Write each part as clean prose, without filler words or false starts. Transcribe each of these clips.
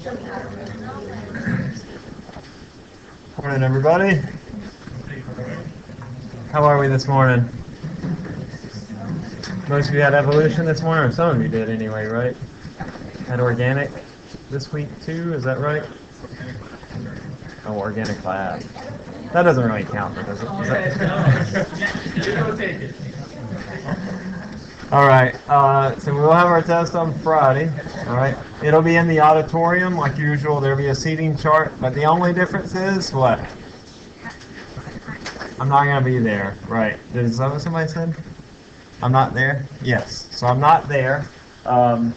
Morning, everybody. How are we this morning? Most of you had evolution this morning, or some of you did anyway, right? Had organic this week too, is that right? Oh, organic lab. That doesn't really count, does it? All right, so we'll have our test on Friday, all right? It'll be in the auditorium, like usual. There'll be a seating chart, but the only difference is what? I'm not going to be there, right? Is that what somebody said? I'm not there? Yes, so I'm not there. And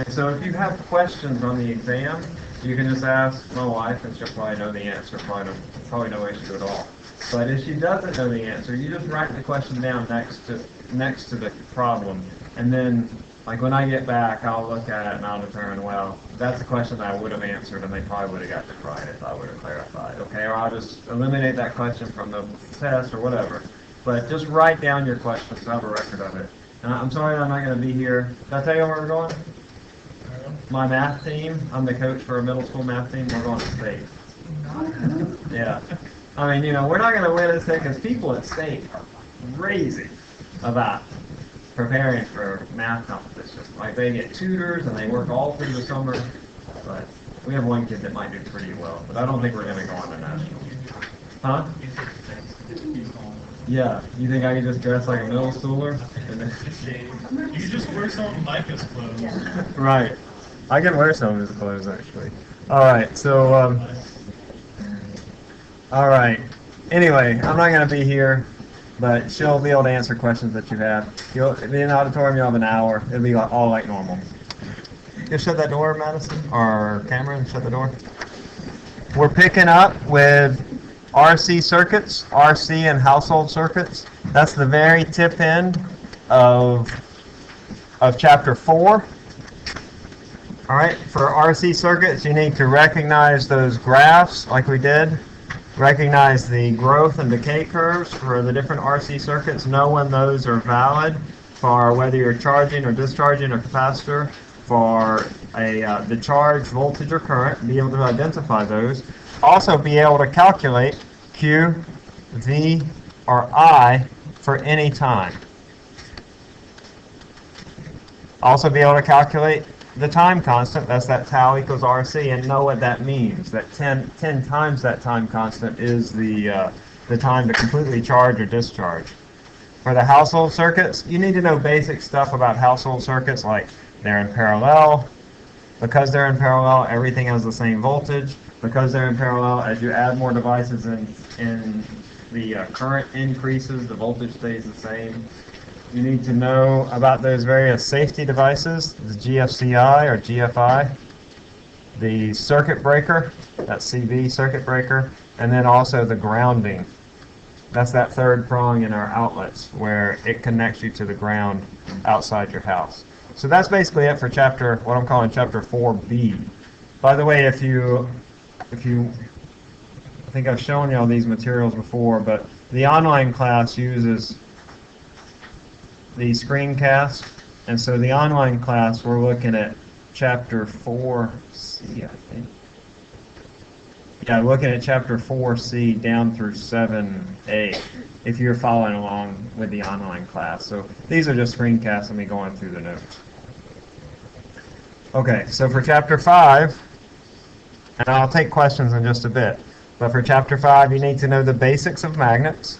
so if you have questions on the exam, you can just ask my wife, and she'll probably know the answer. Probably no issue at all. But if she doesn't know the answer, you just write the question down next to the problem, and then, like when I get back, I'll look at it and I'll determine, well, that's a question that I would have answered, and they probably would have got it right if I would have clarified. Okay, or I'll just eliminate that question from the test or whatever. But just write down your questions so I have a record of it. And I'm sorry I'm not going to be here. Did I tell you where we're going? My math team. I'm the coach for a middle school math team. We're going to state. Yeah. I mean, we're not going to win at state because people at state are crazy about preparing for math competitions. Like, they get tutors and they work all through the summer. But we have one kid that might do pretty well. But I don't think we're going to go on to national. Huh? Yeah, you think I can just dress like a middle schooler? You can just wear some of Micah's clothes. Right. I can wear some of his clothes, actually. All right, so, all right. Anyway, I'm not going to be here, but she'll be able to answer questions that you have. You'll be in the auditorium, you'll have an hour. It'll be all like normal. Just shut that door, Madison, or Cameron, shut the door. We're picking up with RC circuits, RC and household circuits. That's the very tip end of chapter 4. All right, for RC circuits, you need to recognize those graphs like we did. Recognize the growth and decay curves for the different RC circuits. Know when those are valid for whether you're charging or discharging a capacitor, for the charge, voltage, or current. Be able to identify those. Also be able to calculate Q, V, or I for any time. Also be able to calculate the time constant, that's that tau equals RC, and know what that means. That 10 times that time constant is the time to completely charge or discharge. For the household circuits, you need to know basic stuff about household circuits, like they're in parallel. Because they're in parallel, everything has the same voltage. Because they're in parallel, as you add more devices in the current increases, the voltage stays the same. You need to know about those various safety devices, the GFCI or GFI, the circuit breaker, that CV circuit breaker, and then also the grounding. That's that third prong in our outlets where it connects you to the ground outside your house. So that's basically it for what I'm calling chapter 4B. By the way, if you, I think I've shown you all these materials before, but the online class uses the screencast, and so the online class, we're looking at chapter 4C, I think. Yeah, looking at chapter 4C down through 7A, if you're following along with the online class. So these are just screencasts of me going through the notes. Okay, so for chapter 5, and I'll take questions in just a bit, but for chapter 5, you need to know the basics of magnets.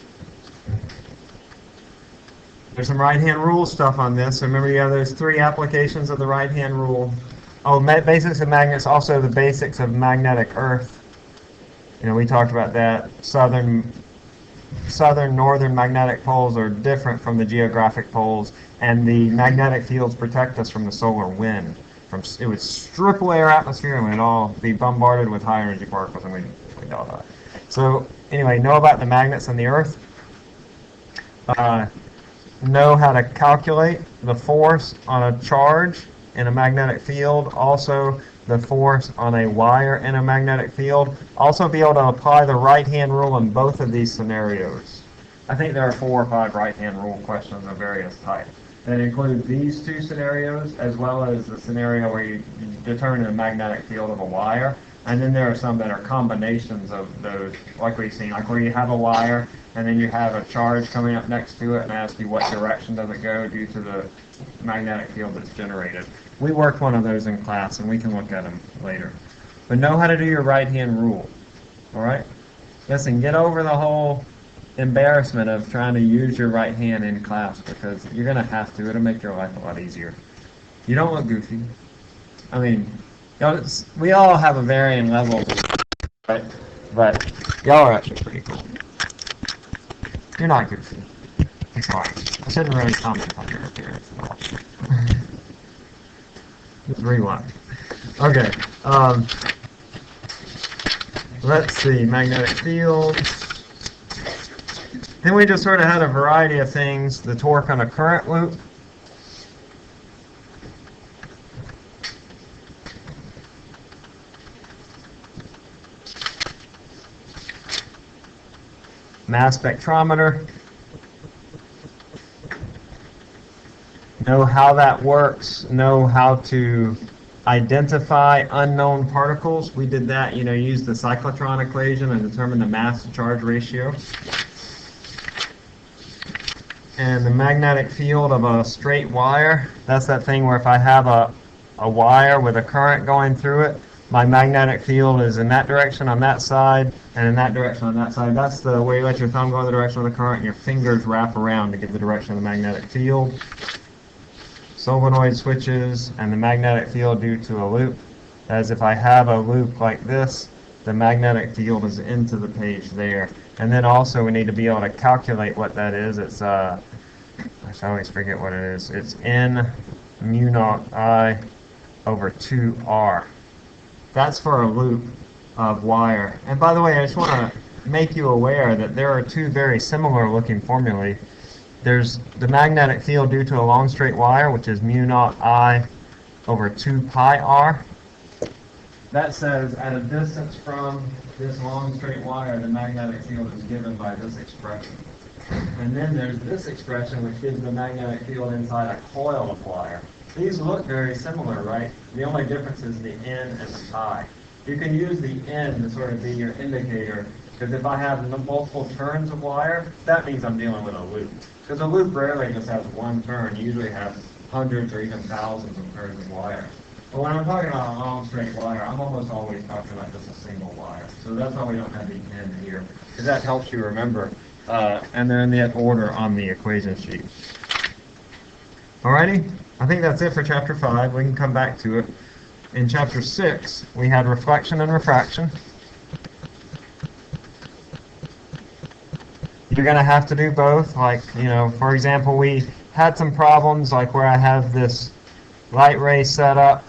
There's some right-hand rule stuff on this. So remember, you have those 3 applications of the right-hand rule. Oh, basics of magnets, also the basics of magnetic earth. We talked about that. Southern, northern magnetic poles are different from the geographic poles, and the magnetic fields protect us from the solar wind. It would strip away our atmosphere, and we'd all be bombarded with high-energy particles, and we'd all die. So anyway, know about the magnets and the earth. Know how to calculate the force on a charge in a magnetic field, also the force on a wire in a magnetic field. Also be able to apply the right-hand rule in both of these scenarios. I think there are 4 or 5 right-hand rule questions of various types. that include these two scenarios, as well as the scenario where you determine the magnetic field of a wire. And then there are some that are combinations of those, like we've seen, like where you have a wire, and then you have a charge coming up next to it and ask you what direction does it go due to the magnetic field that's generated. We worked one of those in class, and we can look at them later. But know how to do your right-hand rule, all right? Listen, get over the whole embarrassment of trying to use your right hand in class, because you're going to have to. It'll make your life a lot easier. You don't look goofy. I mean, we all have a varying level, right? But y'all are actually pretty cool. You're not goofy. I'm sorry. I shouldn't really comment on your appearance at all. Just rewind. Okay. Let's see. Magnetic fields. Then we just sort of had a variety of things. The torque on a current loop. Mass spectrometer. Know how that works. Know how to identify unknown particles. We did that, use the cyclotron equation and determine the mass to charge ratio. And the magnetic field of a straight wire, that's that thing where if I have a wire with a current going through it, my magnetic field is in that direction on that side, and in that direction on that side. That's the way you let your thumb go in the direction of the current, and your fingers wrap around to get the direction of the magnetic field. Solenoid switches, and the magnetic field due to a loop. As if I have a loop like this, the magnetic field is into the page there. And then also we need to be able to calculate what that is. It's, I always forget what it is. It's N mu naught I over 2R. That's for a loop of wire. And by the way, I just want to make you aware that there are two very similar looking formulae. There's the magnetic field due to a long straight wire, which is mu naught I over 2 pi R. That says at a distance from this long straight wire, the magnetic field is given by this expression. And then there's this expression, which gives the magnetic field inside a coil of wire. These look very similar, right? The only difference is the N and the pi. You can use the N to sort of be your indicator, because if I have multiple turns of wire, that means I'm dealing with a loop. Because a loop rarely just has one turn. You usually have hundreds or even thousands of turns of wire. But when I'm talking about a long straight wire, I'm almost always talking about just a single wire. So that's why we don't have the N here, because that helps you remember. And they're in that order on the equation sheet. Alrighty, I think that's it for Chapter 5. We can come back to it. In Chapter 6, we had reflection and refraction. You're going to have to do both. Like, for example, we had some problems like where I have this light ray set up,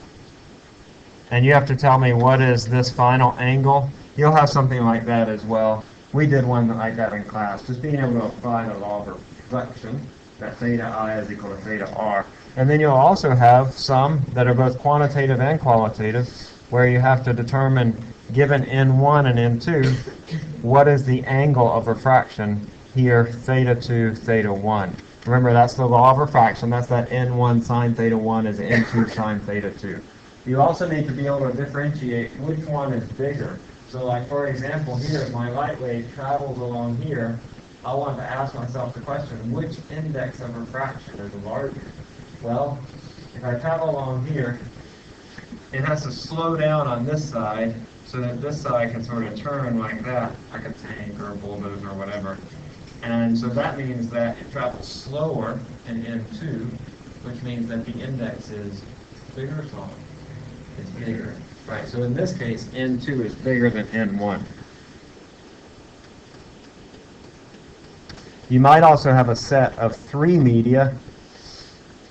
and you have to tell me what is this final angle. You'll have something like that as well. We did one like that in class. Just being able to apply the law of reflection, that theta I is equal to theta R. And then you'll also have some that are both quantitative and qualitative, where you have to determine, given N1 and N2, what is the angle of refraction here, theta 2, theta 1. Remember, that's the law of refraction. That's that N1 sine theta 1 is N2 sine theta 2. You also need to be able to differentiate which one is bigger. So like, for example, here, if my light wave travels along here, I want to ask myself the question, which index of refraction is larger? Well, if I travel along here, it has to slow down on this side so that this side can sort of turn like that, like a tank or a bulldozer or whatever. And so that means that it travels slower in N2, which means that the index is bigger or smaller? It's bigger. Right, so in this case, N2 is bigger than N1. You might also have a set of 3 media.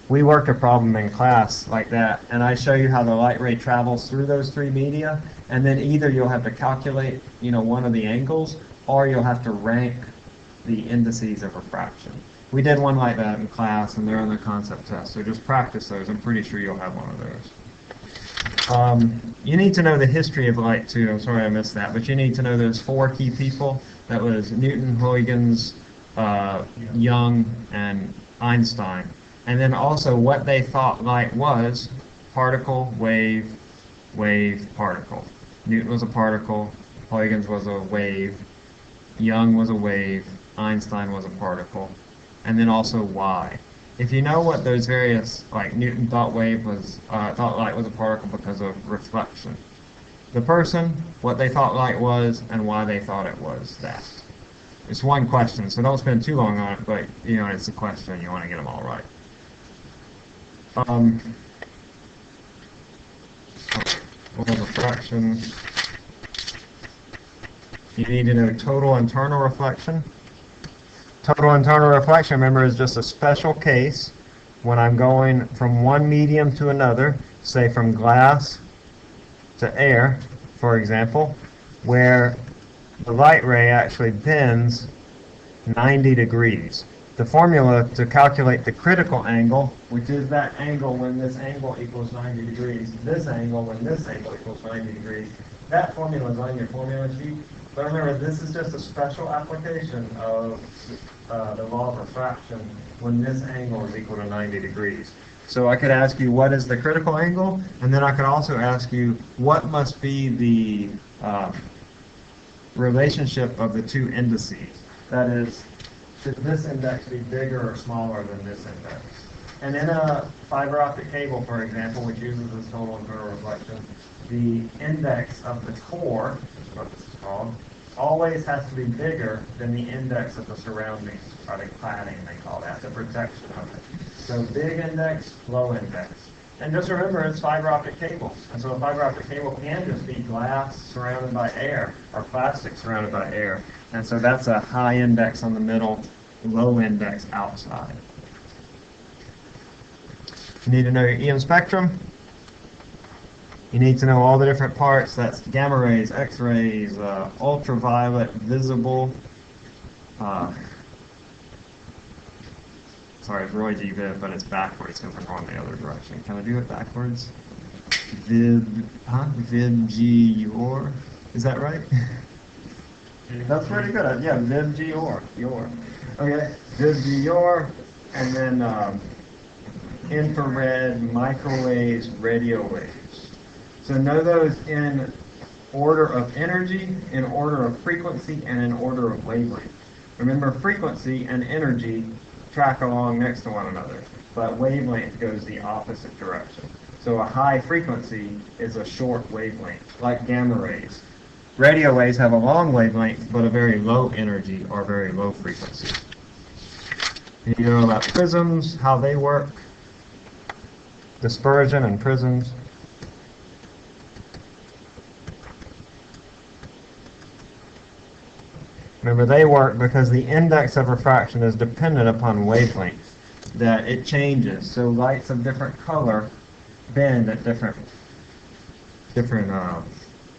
We worked a problem in class like that, and I show you how the light ray travels through those 3 media, and then either you'll have to calculate, one of the angles, or you'll have to rank the indices of refraction. We did one like that in class, and they're on the concept test, so just practice those. I'm pretty sure you'll have one of those. You need to know the history of light too. I'm sorry I missed that, but you need to know those 4 key people. That was Newton, Huygens, Young, and Einstein. and then also what they thought light was: particle, wave, wave, particle. Newton was a particle, Huygens was a wave, Young was a wave, Einstein was a particle, and then also why. If you know what those various, like Newton thought thought light was a particle because of reflection. The person, what they thought light was, and why they thought it was that. It's one question, so don't spend too long on it, but it's a question, you want to get them all right. Refraction. You need to know total internal reflection. Total internal reflection, remember, is just a special case when I'm going from one medium to another, say from glass to air, for example, where the light ray actually bends 90 degrees. The formula to calculate the critical angle, which is that angle when this angle equals 90 degrees, this angle when this angle equals 90 degrees, that formula is on your formula sheet. But remember, this is just a special application of the law of refraction when this angle is equal to 90 degrees. So I could ask you, what is the critical angle? And then I could also ask you, what must be the relationship of the two indices? That is, should this index be bigger or smaller than this index? And in a fiber optic cable, for example, which uses this total internal reflection, the index of the core, what this is called, always has to be bigger than the index of the surroundings, or the cladding, they call that, the protection of it. So big index, low index. And just remember, it's fiber optic cable. And so a fiber optic cable can just be glass surrounded by air, or plastic surrounded by air. And so that's a high index on the middle, low index outside. You need to know your EM spectrum. You need to know all the different parts. That's gamma rays, X-rays, ultraviolet, visible. Sorry, it's Roy G. Viv, but it's backwards because we're going the other direction. Can I do it backwards? Viv G. Yor. Is that right? That's pretty good. Yeah, Viv G. Yor. Okay, Viv G. Yor, and then infrared, microwaves, radio waves. So know those in order of energy, in order of frequency, and in order of wavelength. Remember, frequency and energy track along next to one another, but wavelength goes the opposite direction. So a high frequency is a short wavelength, like gamma rays. Radio waves have a long wavelength, but a very low energy or very low frequency. You need to know about prisms, how they work, dispersion and prisms. Remember, they work because the index of refraction is dependent upon wavelength, that it changes. So lights of different color bend at different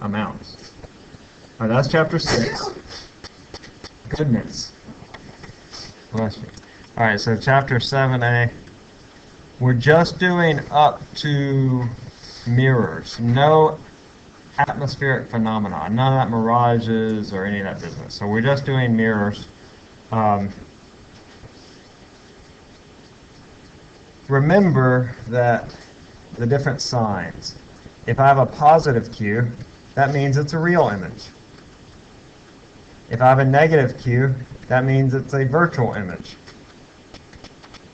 amounts. All right, that's chapter 6. Goodness. Bless you. All right, so chapter 7a. We're just doing up to mirrors. No atmospheric phenomena, none of that mirages or any of that business. So we're just doing mirrors. Remember that the different signs. If I have a positive Q, that means it's a real image. If I have a negative Q, that means it's a virtual image.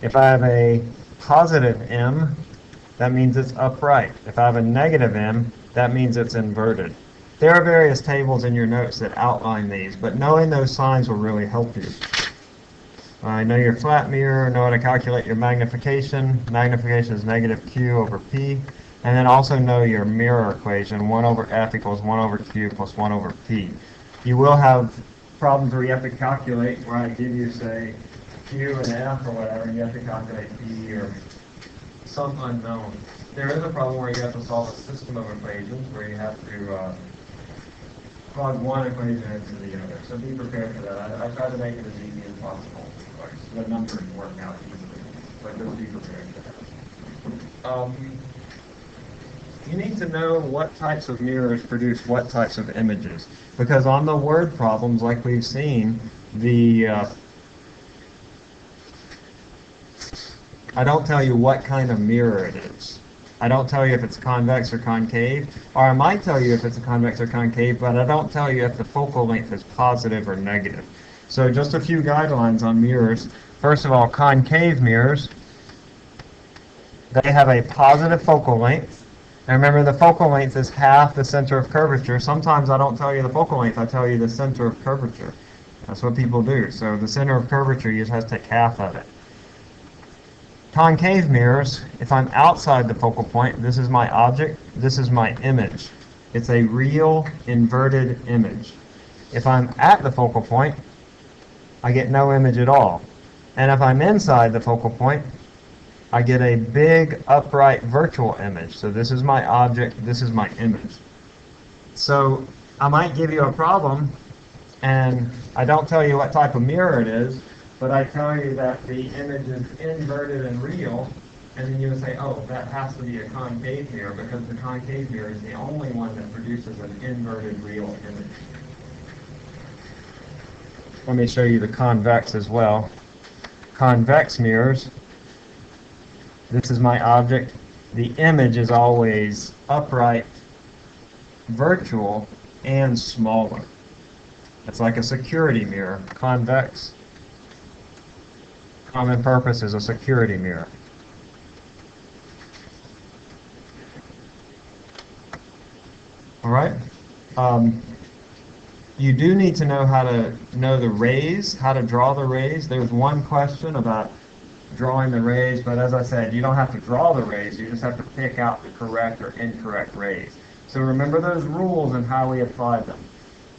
If I have a positive M, that means it's upright. If I have a negative M, that means it's inverted. There are various tables in your notes that outline these, but knowing those signs will really help you. Know your flat mirror, know how to calculate your magnification. Magnification is negative Q over P. And then also know your mirror equation, 1 over F equals 1 over Q plus 1 over P. You will have problems where you have to calculate, where I give you, say, Q and F or whatever, and you have to calculate P or some unknown. There is a problem where you have to solve a system of equations, where you have to plug one equation into the other. So be prepared for that. I try to make it as easy as possible. The numbers work out easily, but just be prepared for that. You need to know what types of mirrors produce what types of images. Because on the word problems, like we've seen, the I don't tell you what kind of mirror it is. I don't tell you if it's convex or concave, or I might tell you if it's a convex or concave, but I don't tell you if the focal length is positive or negative. So just a few guidelines on mirrors. First of all, concave mirrors, they have a positive focal length. And remember, the focal length is half the center of curvature. Sometimes I don't tell you the focal length, I tell you the center of curvature. That's what people do. So the center of curvature, you just have to take half of it. Concave mirrors, if I'm outside the focal point, this is my object, this is my image. It's a real inverted image. If I'm at the focal point, I get no image at all. And if I'm inside the focal point, I get a big upright virtual image. So this is my object, this is my image. So I might give you a problem, and I don't tell you what type of mirror it is, but I tell you that the image is inverted and real, and then you would say, oh, that has to be a concave mirror, because the concave mirror is the only one that produces an inverted real image. Let me show you the convex as well. Convex mirrors, this is my object. The image is always upright, virtual, and smaller. It's like a security mirror. Convex, common purpose, is a security mirror. All right. You do need to know how to know the rays, how to draw the rays. There's one question about drawing the rays, but as I said, you don't have to draw the rays, you just have to pick out the correct or incorrect rays. So remember those rules and how we apply them.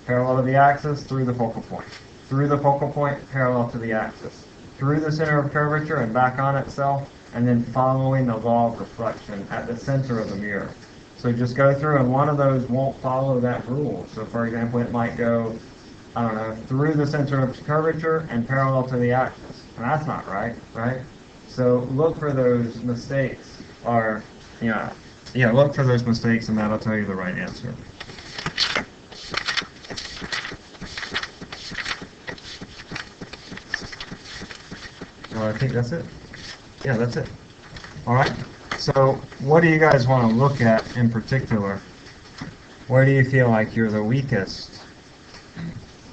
Parallel to the axis, through the focal point. Through the focal point, parallel to the axis. Through the center of curvature and back on itself, and then following the law of reflection at the center of the mirror. So just go through, and one of those won't follow that rule. So for example, it might go, I don't know, through the center of curvature and parallel to the axis. And that's not right, right? So look for those mistakes, or, look for those mistakes, and that'll tell you the right answer. Well, I think that's it. Yeah, that's it. All right. So what do you guys want to look at in particular? Where do you feel like you're the weakest?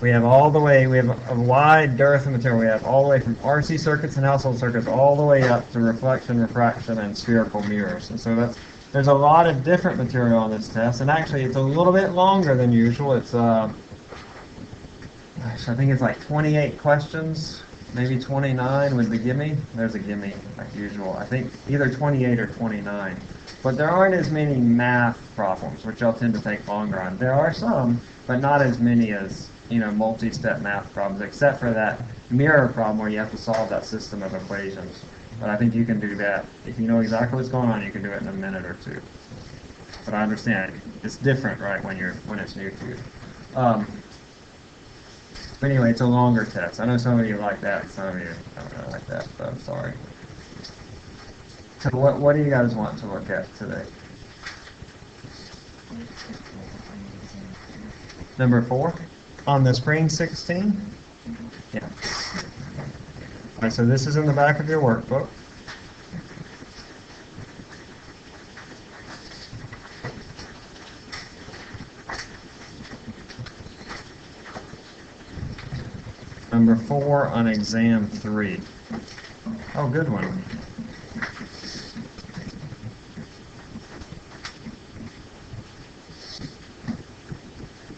We have a wide dearth of material. We have all the way from RC circuits and household circuits all the way up to reflection, refraction, and spherical mirrors. And so there's a lot of different material on this test, and actually it's a little bit longer than usual. It's, I think it's like 28 questions. Maybe 29 with the gimme. There's a gimme, like usual. I think either 28 or 29. But there aren't as many math problems, which I'll tend to take longer on. There are some, but not as many as, multi-step math problems, except for that mirror problem where you have to solve that system of equations. But I think you can do that. If you know exactly what's going on, you can do it in a minute or two. But I understand it's different, right, when it's new to you. But anyway, it's a longer test. I know some of you like that, some of you don't really like that, but I'm sorry. So what do you guys want to look at today? Number 4? On the screen 16? Yeah. All right, so this is in the back of your workbook. Number 4 on exam 3. Oh, good one.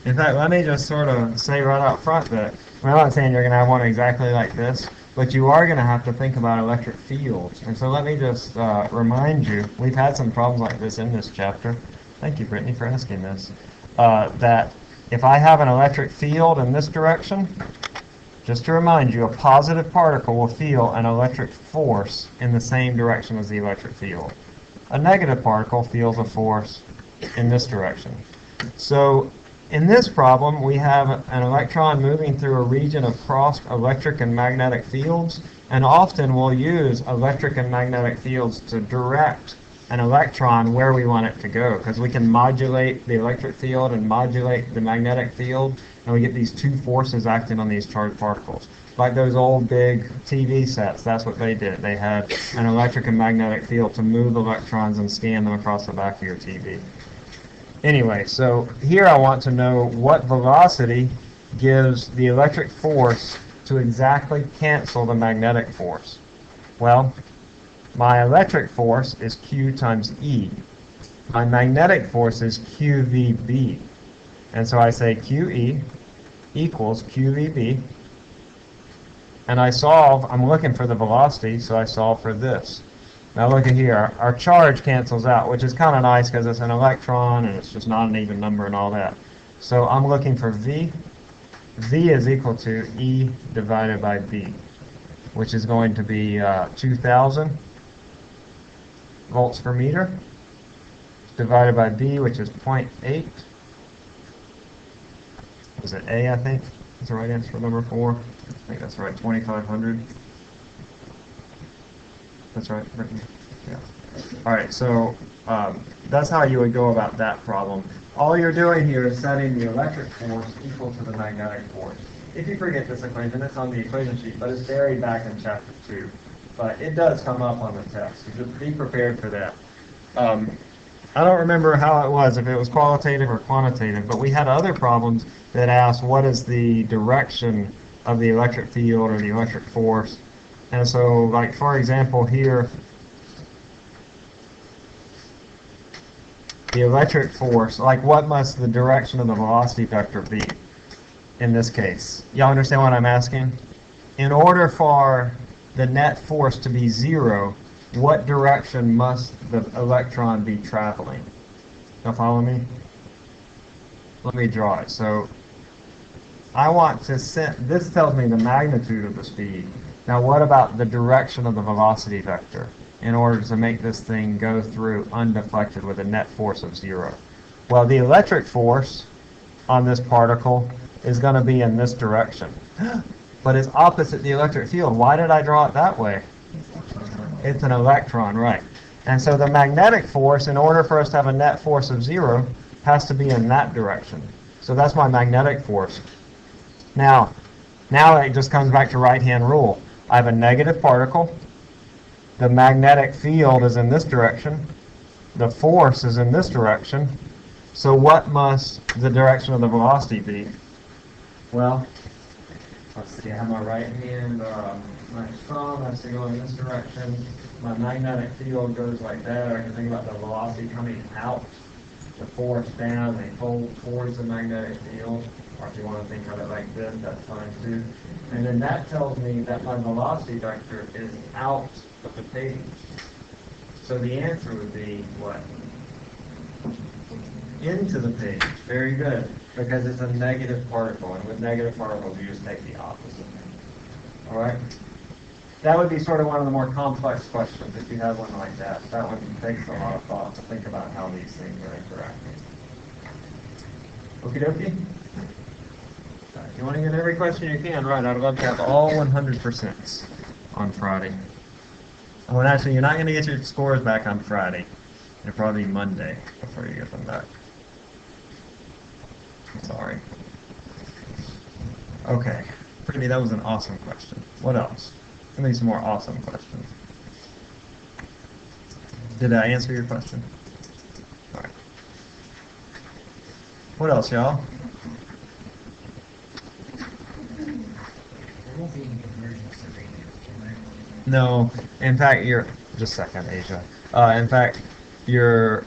In fact, let me just sort of say right out front that I'm not saying you're going to have one exactly like this, but you are going to have to think about electric fields. And so let me just remind you, we've had some problems like this in this chapter. Thank you, Brittany, for asking this. That if I have an electric field in this direction, just to remind you, a positive particle will feel an electric force in the same direction as the electric field. A negative particle feels a force in this direction. So in this problem, we have an electron moving through a region of crossed electric and magnetic fields, and often we'll use electric and magnetic fields to direct an electron where we want it to go, because we can modulate the electric field and modulate the magnetic field, and we get these two forces acting on these charged particles. like those old big TV sets. That's what they did. They had an electric and magnetic field to move electrons and scan them across the back of your TV. Anyway, so here I want to know what velocity gives the electric force to exactly cancel the magnetic force. Well, my electric force is Q times E. My magnetic force is QVB. And so I say QE equals QVB. And I solve, I'm looking for the velocity, so I solve for this. Now look at here, our charge cancels out, which is kind of nice because it's an electron and it's just not an even number and all that. So I'm looking for V. V is equal to E divided by B, which is going to be 2,000 volts per meter, divided by B, which is 0.8. Is it A, I think? That's the right answer for number 4. I think that's right, 2,500. That's right, yeah. All right, so that's how you would go about that problem. All you're doing here is setting the electric force equal to the magnetic force. If you forget this equation, it's on the equation sheet, but it's buried back in chapter 2. But it does come up on the test, so just be prepared for that. I don't remember how it was, if it was qualitative or quantitative, but we had other problems that asked what is the direction of the electric field or the electric force. And so, like, for example, here, the electric force, like, what must the direction of the velocity vector be in this case? Y'all understand what I'm asking? In order for the net force to be 0, what direction must the electron be traveling? Y'all follow me? Let me draw it. So I want to set, this tells me the magnitude of the speed. Now what about the direction of the velocity vector in order to make this thing go through undeflected with a net force of 0? Well, the electric force on this particle is going to be in this direction. But it's opposite the electric field. Why did I draw it that way? It's an electron, right. And so the magnetic force, in order for us to have a net force of 0, has to be in that direction. So that's my magnetic force. Now it just comes back to right-hand rule. I have a negative particle. The magnetic field is in this direction. The force is in this direction. So what must the direction of the velocity be? Well, let's see, I have my right hand, my thumb has to go in this direction. My magnetic field goes like that. Or I can think about the velocity coming out, the force down, they fold towards the magnetic field. Or if you want to think of it like this, that's fine too. And then that tells me that my velocity vector is out of the page. So the answer would be what? Into the page. Very good. Because it's a negative particle, and with negative particles, you just take the opposite. All right? That would be sort of one of the more complex questions if you have one like that. That one takes a lot of thought to think about how these things are interacting. Okie dokie? If you want to get every question you can, right, I'd love to have all 100% on Friday. Well, actually, you're not going to get your scores back on Friday. It'll probably be Monday before you get them back. Sorry. Okay. Brittany, that was an awesome question. What else? Give me some more awesome questions. Did I answer your question? All right. What else, y'all? No. In fact, just a second, Asia. In fact, your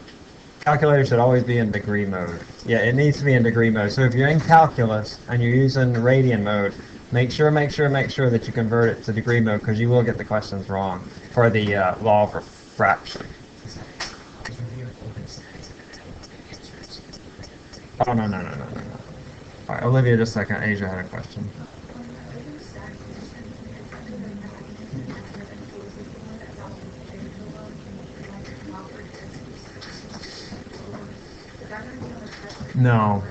calculator should always be in degree mode. Yeah, it needs to be in degree mode. So if you're in calculus and you're using radian mode, make sure that you convert it to degree mode, because you will get the questions wrong for the law of refraction. Oh, no. All right, Olivia, just a second. Asia had a question. No.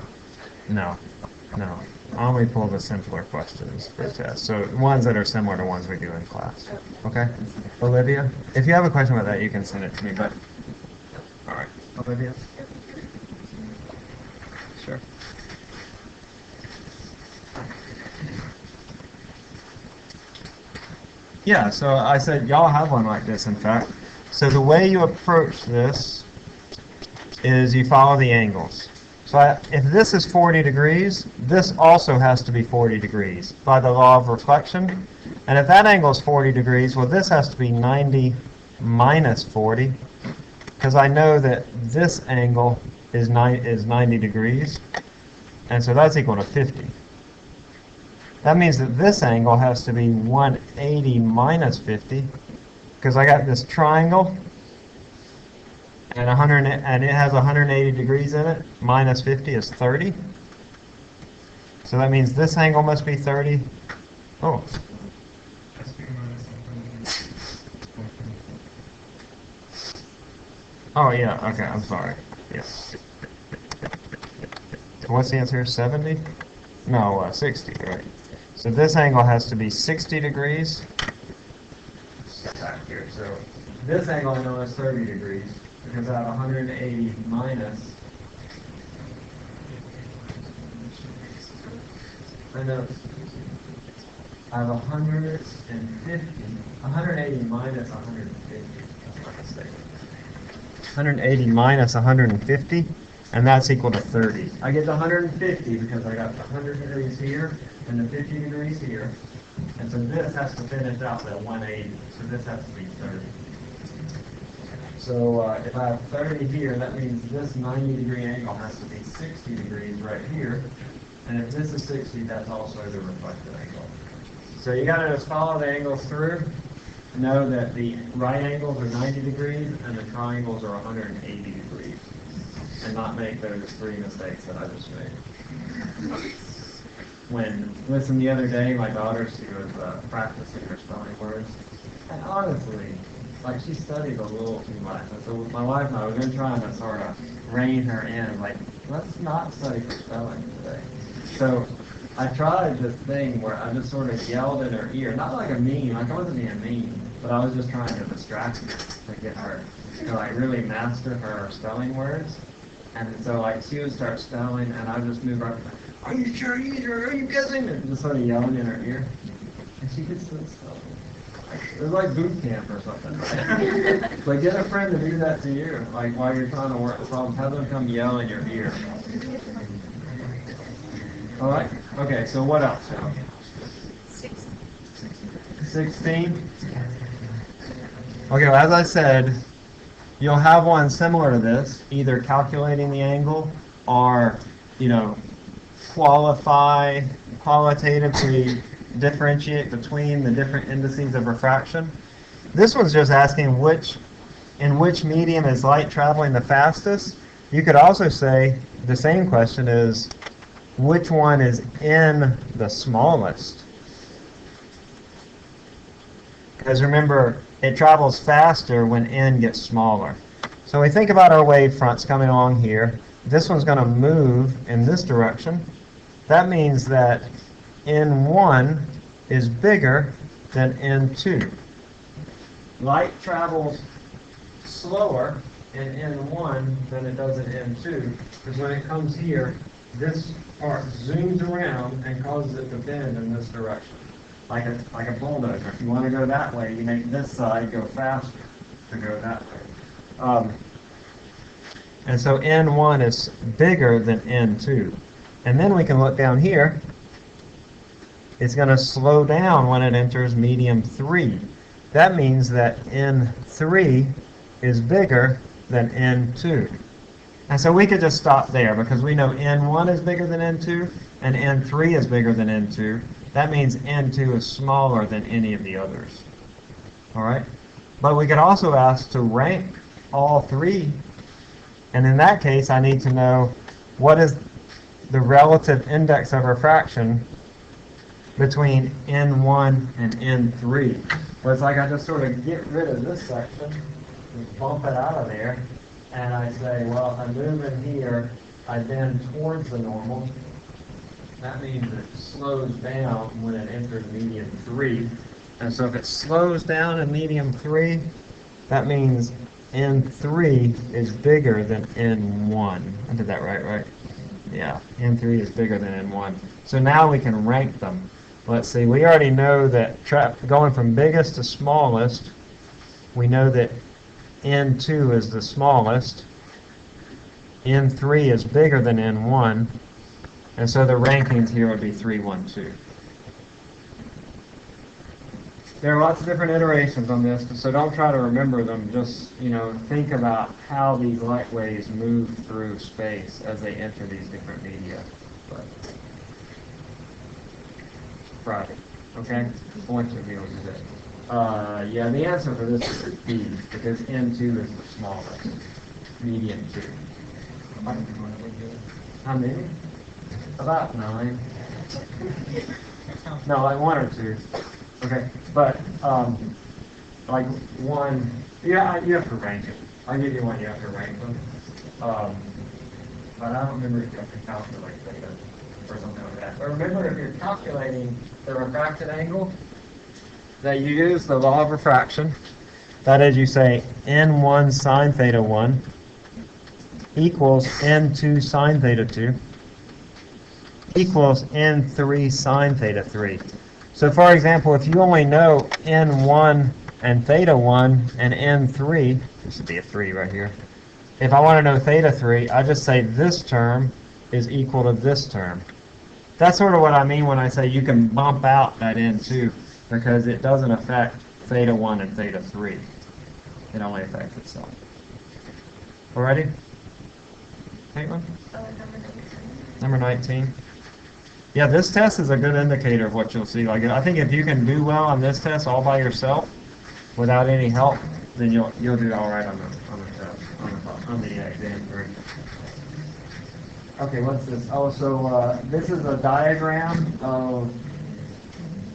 I only pull the simpler questions for tests. So ones that are similar to ones we do in class. Okay? Olivia, if you have a question about that, you can send it to me, but... All right. Olivia? Sure. Yeah, so I said y'all have one like this, in fact. So the way you approach this is you follow the angles. So if this is 40 degrees, this also has to be 40 degrees by the law of reflection. And if that angle is 40 degrees, well, this has to be 90 minus 40, because I know that this angle is 90 degrees, and so that's equal to 50. That means that this angle has to be 180 minus 50, because I got this triangle, and it has 180 degrees in it. Minus 50 is 30. So that means this angle must be 30. Oh. Oh yeah, okay, I'm sorry. Yes. So what's the answer? 70? No, 60, right? So this angle has to be 60 degrees. Back here. So this angle I know is 30 degrees because I have 180 minus. I know I have 180 minus 150. That's my mistake. 180 minus 150, and that's equal to 30. I get the 150 because I got the 100 degrees here and the 50 degrees here. And so this has to finish out that 180. So this has to be 30. So if I have 30 here, that means this 90-degree angle has to be 60 degrees right here. And if this is 60, that's also the reflected angle. So you got to just follow the angles through. Know that the right angles are 90 degrees and the triangles are 180 degrees. And not make those three mistakes that I just made. Listen, the other day, my daughter, she was practicing her spelling words. And honestly, like, she studied a little too much. And so with my wife and I, we've been trying to sort of rein her in, like, let's not study for spelling today. So I tried this thing where I just sort of yelled in her ear, not like a mean, like I wasn't being mean, but I was just trying to distract her to get her to like really master her spelling words. And so like she would start spelling, and I would just move her, are you sure are you guessing? And just sort of yelling in her ear, and she could still spell. It was like boot camp or something. Like get a friend to do that to you, like while you're trying to work the problem, have them come yell in your ear. All right. Okay. So what else? 16. Okay. Well, as I said, you'll have one similar to this, either calculating the angle or, qualitatively differentiate between the different indices of refraction. This one's just asking in which medium is light traveling the fastest. You could also say the same question is, which one is in the smallest? Because remember, it travels faster when n gets smaller. So we think about our wave fronts coming along here. This one's going to move in this direction. That means that n1 is bigger than n2. Light travels slower in n1 than it does in n2, because when it comes here, this part zooms around and causes it to bend in this direction. Like a bulldozer. If you want to go that way, you make this side go faster to go that way. And so N1 is bigger than N2. And then we can look down here. It's going to slow down when it enters medium 3. That means that N3 is bigger than N2. And so we could just stop there because we know N1 is bigger than N2 and N3 is bigger than N2. That means N2 is smaller than any of the others. All right? But we could also ask to rank all three. And in that case, I need to know what is the relative index of refraction between N1 and N3. But it's like I just sort of get rid of this section, just bump it out of there, and I say, well, if I move in here, I bend towards the normal. That means it slows down when it enters medium 3. And so if it slows down in medium 3, that means N3 is bigger than N1. I did that right? Yeah, N3 is bigger than N1. So now we can rank them. let's see, we already know that going from biggest to smallest, we know that N2 is the smallest, N3 is bigger than N1, and so the rankings here would be 3, 1, 2. There are lots of different iterations on this, so don't try to remember them. Just, think about how these light waves move through space as they enter these different media. But, right. Okay? I want you to be able to do that. Yeah, the answer for this is B, because N2 is the smallest. Medium 2. How many? About 9. No, like 1 or 2. Okay, but like 1, yeah, you have to rank it. I'll give you one, you have to rank them. But I don't remember if you have to calculate theta or something like that. But remember, if you're calculating the refracted angle, that you use the law of refraction. That is, you say N1 sine theta 1 equals N2 sine theta 2 equals N3 sine theta 3. So for example, if you only know N1 and theta 1 and N3, this would be a 3 right here. If I want to know theta 3, I just say this term is equal to this term. That's sort of what I mean when I say you can bump out that N2, because it doesn't affect theta 1 and theta 3. It only affects itself. Alrighty? Caitlin? Number 19. Yeah, this test is a good indicator of what you'll see. Like, I think if you can do well on this test all by yourself, without any help, then you'll do all right on the test, on the exam group. Okay, what's this? Oh, so this is a diagram of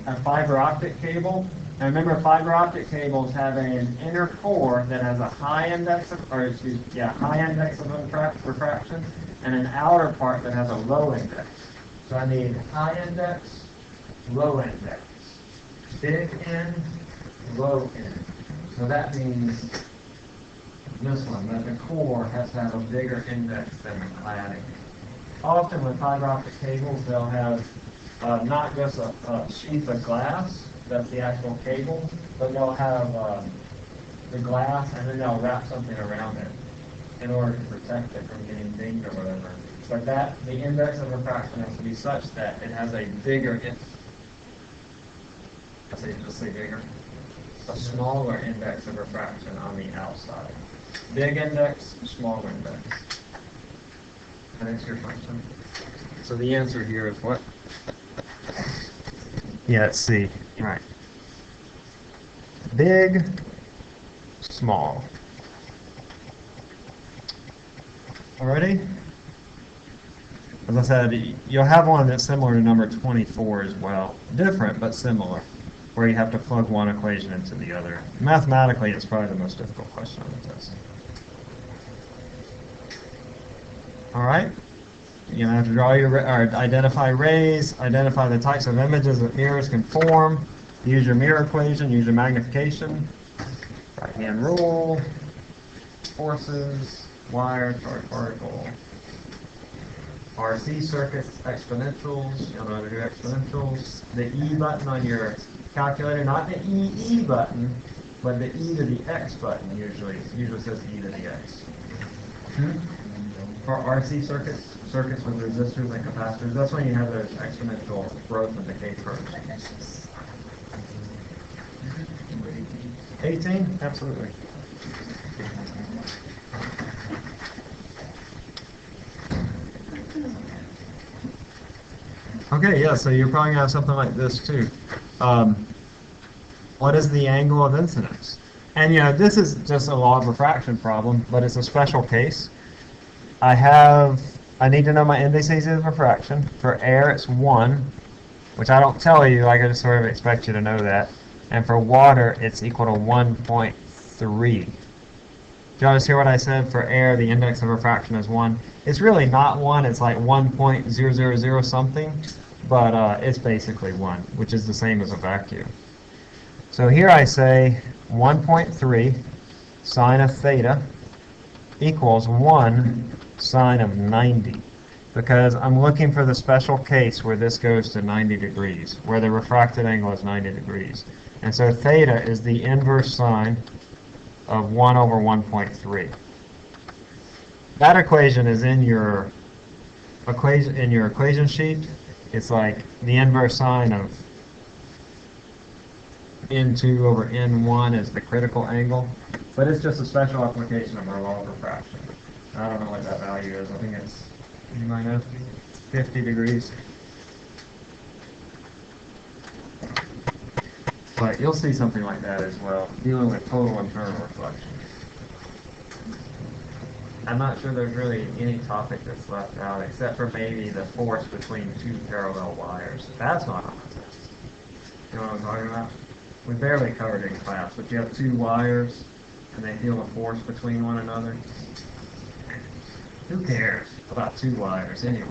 a fiber optic cable. Now remember, fiber optic cables have an inner core that has a high index of, high index of refraction, and an outer part that has a low index. So I need high index, low index, big N, low N. So that means this one, that the core has to have a bigger index than the cladding. Often with fiber optic cables, they'll have not just a sheath of glass, that's the actual cable, but they'll have the glass, and then they'll wrap something around it in order to protect it from getting dinged or whatever. But the index of refraction has to be such that it has a bigger, let's say bigger, a smaller index of refraction on the outside. Big index, small index. And that's your function. So the answer here is what? Yeah, it's C. Right. Big, small. Alrighty? As I said, you'll have one that's similar to number 24 as well. Different, but similar, where you have to plug one equation into the other. Mathematically, it's probably the most difficult question on the test. Alright? You're going to have to draw or identify rays, identify the types of images that mirrors can form, use your mirror equation, use your magnification, right-hand rule, forces, wire, charge particle, RC circuits, exponentials, you'll know how to do exponentials, the E button on your calculator, not the EE button, but the E to the X button usually says E to the X. For RC circuits with resistors and capacitors, that's when you have those exponential growth and decay curves. 18? Absolutely. Okay, yeah, so you're probably going to have something like this too. What is the angle of incidence? And this is just a law of refraction problem, but it's a special case. I need to know my indices of refraction. For air, it's 1, which I don't tell you, I just sort of expect you to know that. And for water, it's equal to 1.3. Did y'all just hear what I said? For air, the index of refraction is 1. It's really not 1, it's like 1.000 something, but it's basically 1, which is the same as a vacuum. So here I say 1.3 sine of theta equals 1 sine of 90. because I'm looking for the special case where this goes to 90 degrees, where the refracted angle is 90 degrees. And so theta is the inverse sine of 1 over 1.3. That equation is in your equation sheet. It's like the inverse sine of N2 over N1 is the critical angle, but it's just a special application of our law of refraction. I don't know what that value is. I think it's, you might know, 50 degrees. But you'll see something like that as well, dealing with total internal reflection. I'm not sure there's really any topic that's left out, except for maybe the force between two parallel wires. That's not on the test. You know what I'm talking about? We barely covered it in class, but you have two wires, and they feel a force between one another. Who cares about two wires anyway?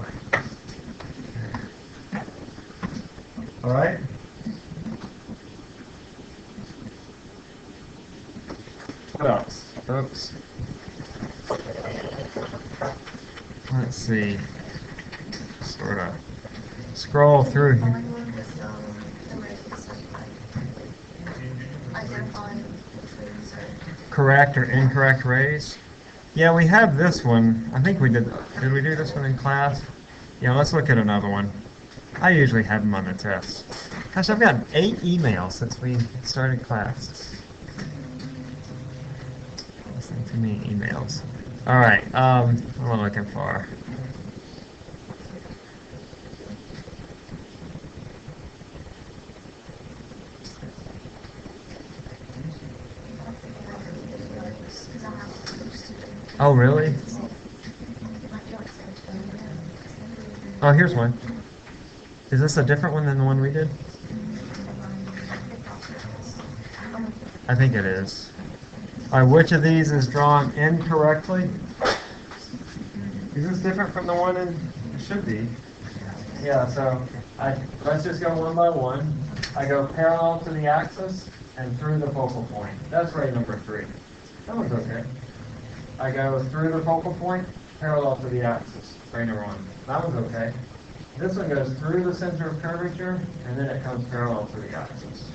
All right? What else, folks? Let's see. Sort of scroll through here. Correct or incorrect rays? Yeah, we have this one. I think we did. Did we do this one in class? Yeah, let's look at another one. I usually have them on the test. Gosh, I've gotten 8 emails since we started class. Listening to me emails. All right. What am I looking for? Oh, really? Oh, here's one. Is this a different one than the one we did? I think it is. All right, which of these is drawn incorrectly? Is this different from the one in? It should be. Yeah, so let's just go one by one. I go parallel to the axis and through the focal point. That's ray number 3. That one's okay. I go through the focal point, parallel to the axis, ray number 1. That one's okay. This one goes through the center of curvature, and then it comes parallel to the axis.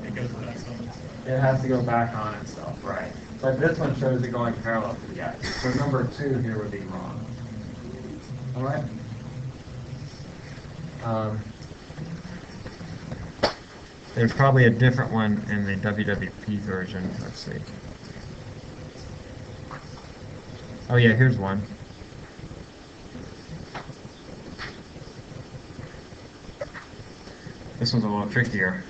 It goes to that side. It has to go back on itself, right? But this one shows it going parallel to the axis. So number 2 here would be wrong. All right? There's probably a different one in the WWP version. Let's see. Oh yeah, here's one. This one's a little trickier.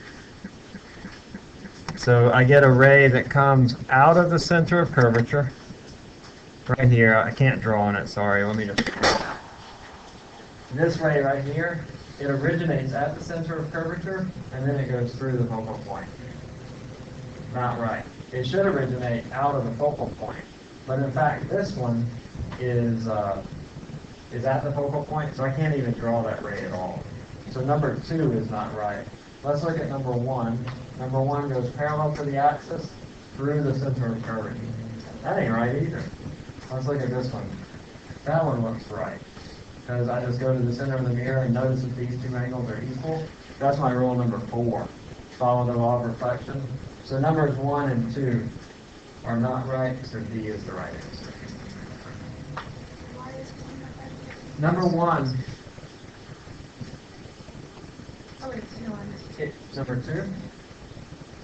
So I get a ray that comes out of the center of curvature. Right here, I can't draw on it, sorry. Let me just... This ray right here, it originates at the center of curvature, and then it goes through the focal point. Not right. It should originate out of the focal point. But in fact, this one is at the focal point, so I can't even draw that ray at all. So number 2 is not right. Let's look at number 1. Number 1 goes parallel to the axis through the center of curvature. That ain't right either. Let's look at this one. That one looks right. Because I just go to the center of the mirror and notice that these two angles are equal. That's my rule number 4. Follow the law of reflection. So numbers 1 and 2 are not right, so D is the right answer. Number 1. Number 2?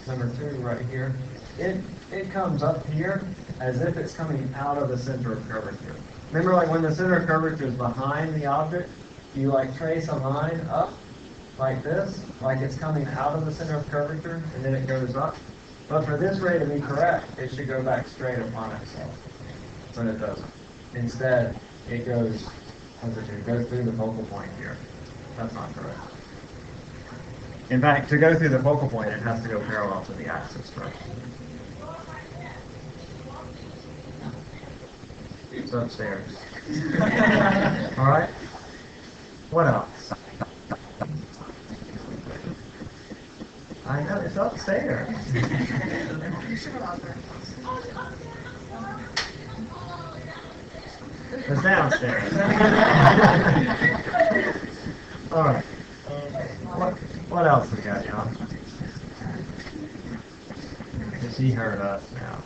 Number 2 right here. It comes up here as if it's coming out of the center of curvature. Remember, like when the center of curvature is behind the object, you like trace a line up like this, like it's coming out of the center of curvature, and then it goes up. But for this ray to be correct, it should go back straight upon itself. But it doesn't. Instead, it goes through the focal point here. That's not correct. In fact, to go through the focal point, it has to go parallel to the axis first. It's upstairs. All right. What else? I know, it's upstairs. downstairs. All right. What else we got, y'all? She heard us now.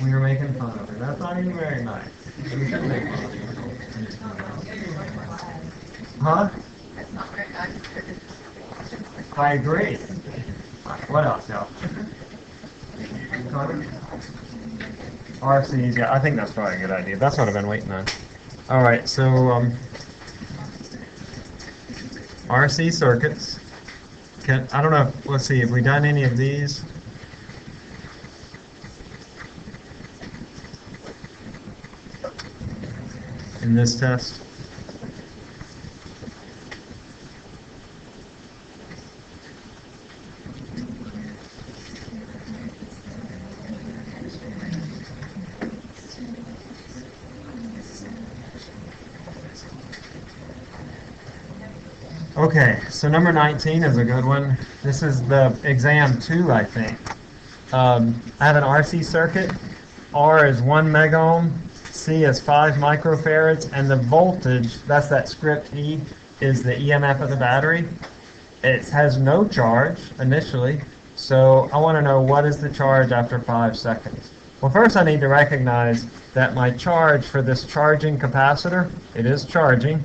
We were making fun of her. That's not even very nice. We shouldn't make fun of her. Huh? That's not very nice. I agree. What else, y'all? RCs, yeah, I think that's probably a good idea. That's what I've been waiting on. All right, so RC circuits. I don't know. Let's see. Have we done any of these? In this test? Okay, so number 19 is a good one. This is the exam 2, I think. I have an RC circuit. R is 1 megohm, C is 5 microfarads, and the voltage, that's that script E, is the EMF of the battery. It has no charge initially, so I want to know what is the charge after 5 seconds. Well, first I need to recognize that my charge for this charging capacitor, it is charging.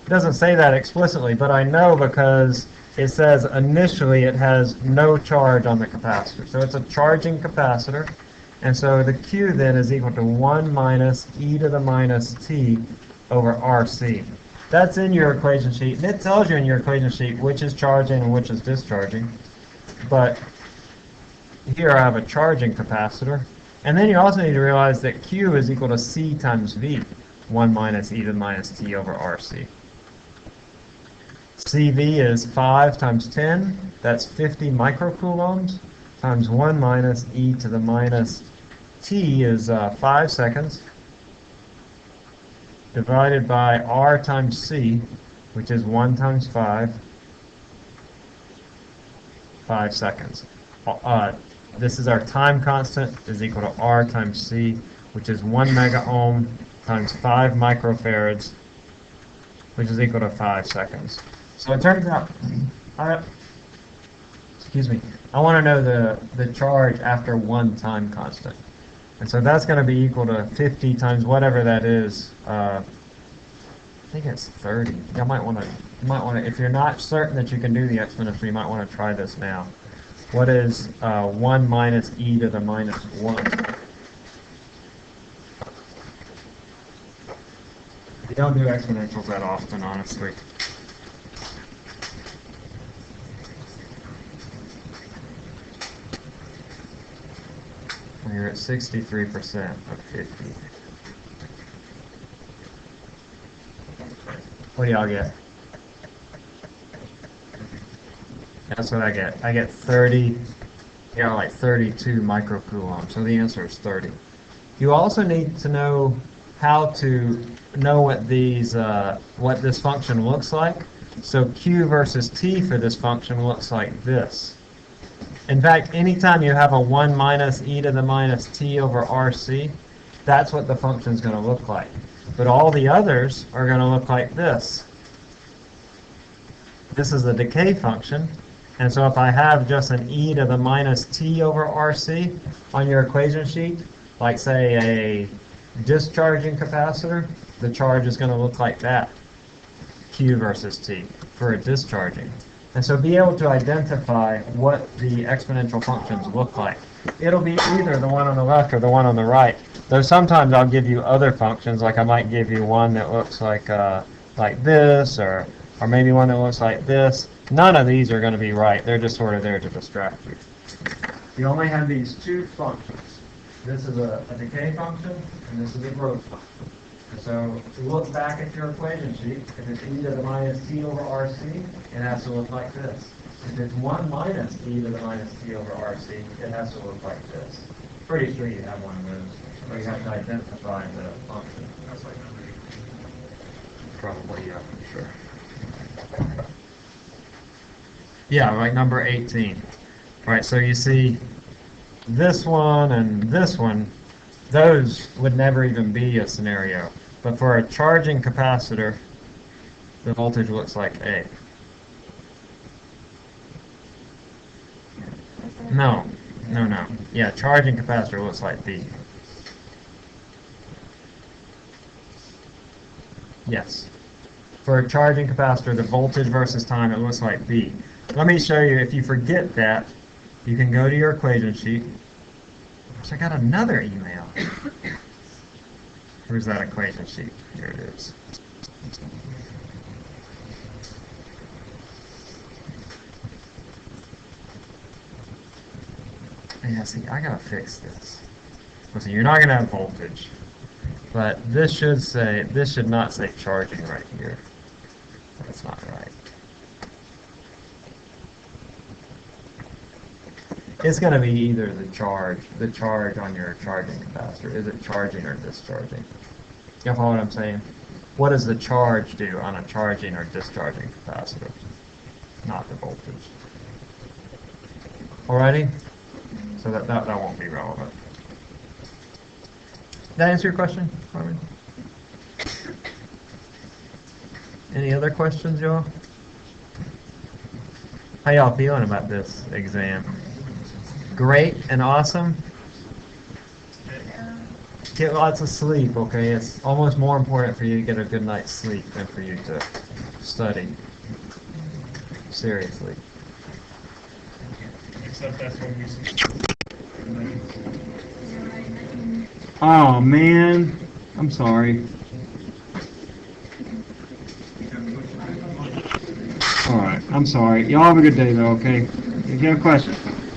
It doesn't say that explicitly, but I know because it says initially it has no charge on the capacitor. So it's a charging capacitor. And so the Q then is equal to 1 minus e to the minus t over RC. That's in your equation sheet, and it tells you in your equation sheet which is charging and which is discharging. But here I have a charging capacitor. And then you also need to realize that Q is equal to C times V, 1 minus e to the minus t over RC. CV is 5 times 10, that's 50 microcoulombs, times 1 minus e to the minus t is 5 seconds, divided by R times C, which is 1 times 5 seconds. This is our time constant, is equal to R times C, which is 1 mega ohm times 5 microfarads, which is equal to 5 seconds. So it turns out, I want to know the charge after 1 time constant. And so that's going to be equal to 50 times whatever that is. I think it's 30. You might want to, if you're not certain that you can do the exponential, you might want to try this now. What is 1 minus e to the minus 1? You don't do exponentials that often, honestly. You're at 63% of 50. What do y'all get? That's what I get. I get 30, like 32 microcoulombs. So the answer is 30. You also need to know how to know what this function looks like. So Q versus T for this function looks like this. In fact, anytime you have a 1 minus e to the minus t over RC, that's what the function is going to look like. But all the others are going to look like this. This is the decay function. And so if I have just an e to the minus t over RC on your equation sheet, like say a discharging capacitor, the charge is going to look like that, Q versus T, for a discharging. And so be able to identify what the exponential functions look like. It'll be either the one on the left or the one on the right. Though sometimes I'll give you other functions, like I might give you one that looks like this, or maybe one that looks like this. None of these are going to be right. They're just sort of there to distract you. You only have these two functions. This is a decay function, and this is a growth function. So if you look back at your equation sheet, if it's e to the minus t over RC, it has to look like this. If it's 1 minus e to the minus t over RC, it has to look like this. Pretty sure you have one of those. Or you have to identify the function. That's like probably, yeah, for sure. Yeah, like number 18. Right, so you see this one and this one, those would never even be a scenario. But for a charging capacitor, the voltage looks like A. No, no. Yeah, charging capacitor looks like B. Yes. For a charging capacitor, the voltage versus time, it looks like B. Let me show you, if you forget that, you can go to your equation sheet. Gosh, I got another email. Where's that equation sheet? Here it is. Yeah, see, I gotta fix this. Listen, you're not gonna have voltage, but this should not say charging right here. That's not right. It's gonna be either the charge on your charging capacitor. Is it charging or discharging? You follow what I'm saying? What does the charge do on a charging or discharging capacitor? Not the voltage. Alrighty? So that won't be relevant. Did that answer your question, Carmen? Any other questions, y'all? How y'all feeling about this exam? Great and awesome? Get lots of sleep, okay? It's almost more important for you to get a good night's sleep than for you to study. Seriously. Except that's what we see. Oh man, I'm sorry. Alright, I'm sorry. Y'all have a good day though, okay? If you have questions.